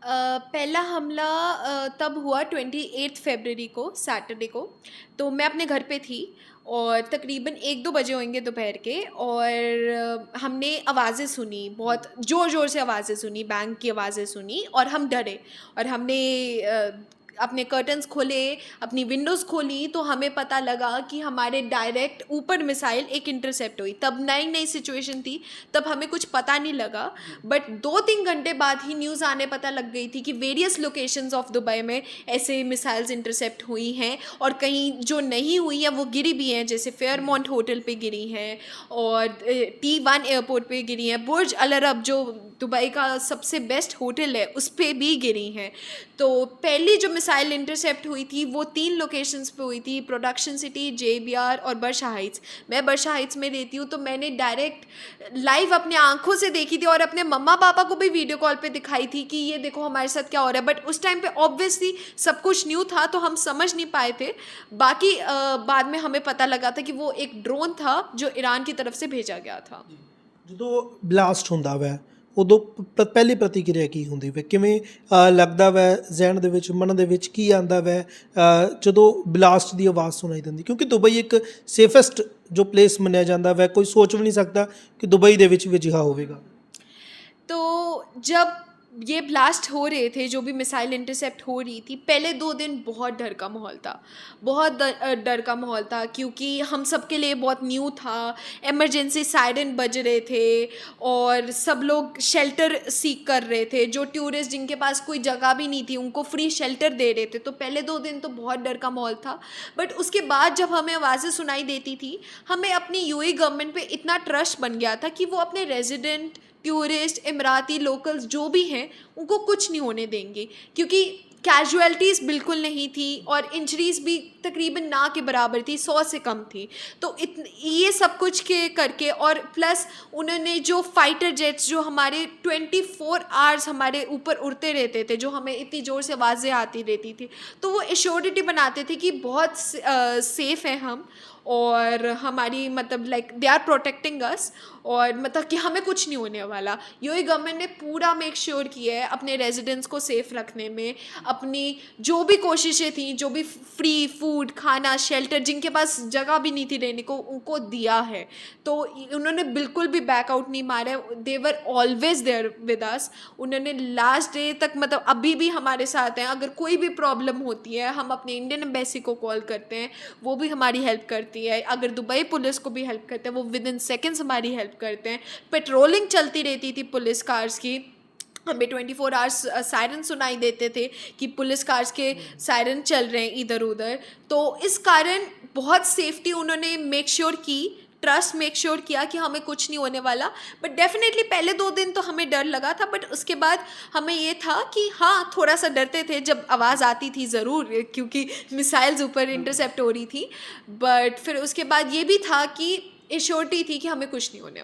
पहला हमला तब हुआ 28 फरवरी को, सैटरडे को। तो मैं अपने घर पे थी और तकरीबन 1-2 बजे होंगे दोपहर के, और हमने आवाज़ें सुनी, बहुत ज़ोर-ज़ोर से आवाज़ें सुनी, बैंग की आवाज़ें सुनी और हम डरे। और हमने अपने कर्टन्स खोले, अपनी विंडोज़ खोली, तो हमें पता लगा कि हमारे डायरेक्ट ऊपर मिसाइल एक इंटरसेप्ट हुई। तब नई-नई सिचुएशन थी, तब हमें कुछ पता नहीं लगा। बट 2-3 घंटे बाद ही न्यूज़ आने पता लग गई थी कि वेरियस लोकेशंस ऑफ दुबई में ऐसे मिसाइल्स इंटरसेप्ट हुई हैं, और कहीं जो नहीं हुई हैं वो गिरी भी हैं, जैसे फेयरमाउंट होटल पे गिरी हैं और T1 एयरपोर्ट पे गिरी हैं, बुर्ज अल अरब जो दुबई का सबसे बेस्ट होटल है उस पे भी गिरी हैं। तो पहली जो मिसाइल इंटरसेप्ट हुई थी वो 3 लोकेशंस पे हुई थी, प्रोडक्शन सिटी, JBR और बर्शा हाइट्स। मैं बर्शा हाइट्स में रहती हूँ, तो मैंने डायरेक्ट लाइव अपने आंखों से देखी थी और अपने मम्मा पापा को भी वीडियो कॉल पे दिखाई थी कि ये देखो हमारे साथ क्या हो रहा है। बट उस टाइम पे ऑब्वियसली सब कुछ न्यू था, तो हम समझ नहीं पाए थे। बाकी बाद में हमें पता लगा था कि वो एक ड्रोन था जो ईरान की तरफ से भेजा गया था। ਜਦੋਂ ਬਲਾਸਟ ਹੁੰਦਾ ਵੈ ਉਦੋਂ ਪਹਿਲੀ ਪ੍ਰਤੀਕਿਰਿਆ ਕੀ ਹੁੰਦੀ ਵੈ, ਕਿਵੇਂ ਲੱਗਦਾ ਵੈ ਜ਼ਹਿਨ ਦੇ ਵਿੱਚ, ਮਨ ਦੇ ਵਿੱਚ ਕੀ ਆਉਂਦਾ ਵੈ ਜਦੋਂ ਬਲਾਸਟ ਦੀ ਆਵਾਜ਼ ਸੁਣਾਈ ਦਿੰਦੀ? ਕਿਉਂਕਿ ਦੁਬਈ ਇੱਕ ਸੇਫੈਸਟ ਜੋ ਪਲੇਸ ਮੰਨਿਆ ਜਾਂਦਾ ਵੈ, ਕੋਈ ਸੋਚ ਵੀ ਨਹੀਂ ਸਕਦਾ ਕਿ ਦੁਬਈ ਦੇ ਵਿੱਚ ਵੀ ਅਜਿਹਾ ਹੋਵੇਗਾ। तो जब ये ब्लास्ट हो रहे थे, जो भी मिसाइल इंटरसेप्ट हो रही थी, पहले 2 दिन बहुत डर का माहौल था, बहुत डर का माहौल था, क्योंकि हम सब के लिए बहुत न्यू था। इमरजेंसी सायरन बज रहे थे और सब लोग शेल्टर सीक कर रहे थे, जो टूरिस्ट जिनके पास कोई जगह भी नहीं थी उनको फ्री शेल्टर दे रहे थे। तो पहले 2 दिन तो बहुत डर का माहौल था। बट उसके बाद जब हमें आवाज़ें सुनाई देती थी, हमें अपनी यूएई गवर्नमेंट पे इतना ट्रस्ट बन गया था कि वो अपने रेजिडेंट, टूरिस्ट, इमराती लोकल्स जो भी हैं उनको कुछ नहीं होने देंगे, क्योंकि कैजुअलिटीज़ बिल्कुल नहीं थी और इंजरीज़ भी तकरीबन ना के बराबर थी, 100 से कम थी। तो ये सब कुछ के करके, और प्लस उन्होंने जो फाइटर जेट्स जो हमारे 24 आवर्स हमारे ऊपर उड़ते रहते थे, जो हमें इतनी ज़ोर से आवाज़ें आती रहती थी, तो वो एश्योरिटी बनाते थे कि बहुत सेफ़ हैं हम, और हमारी मतलब like they are protecting us, और मतलब कि हमें कुछ नहीं होने वाला। यूएई गवर्नमेंट ने पूरा मेक श्योर किया है अपने रेजिडेंट्स को सेफ़ रखने में, अपनी जो भी कोशिशें थी, जो भी फ्री फूड, खाना, शेल्टर, जिनके पास जगह भी नहीं थी रहने को, उनको दिया है। तो उन्होंने बिल्कुल भी बैकआउट नहीं मारा है, they were always there with us. उन्होंने लास्ट डे तक, मतलब अभी भी हमारे साथ हैं। अगर कोई भी प्रॉब्लम होती है, हम अपने इंडियन एम्बेसी को कॉल करते हैं, वो भी हमारी हेल्प करती है। अगर दुबई पुलिस को भी हेल्प करते हैं, वो विद इन सेकेंड्स हमारी हेल्प करते हैं। पेट्रोलिंग चलती रहती थी पुलिस कार्स की, हमें 24 आवर्स सायरन सुनाई देते थे कि पुलिस कार्स के सायरन चल रहे हैं इधर उधर। तो इस कारण बहुत सेफ्टी उन्होंने मेक श्योर की, ट्रस्ट मेक श्योर किया कि हमें कुछ नहीं होने वाला। बट डेफिनेटली पहले 2 दिन तो हमें डर लगा था, बट उसके बाद हमें ये था कि हाँ, थोड़ा सा डरते थे जब आवाज़ आती थी ज़रूर, क्योंकि मिसाइल्स ऊपर इंटरसेप्ट हो रही थी। बट फिर उसके बाद ये भी था कि एश्योरिटी थी कि हमें कुछ नहीं होने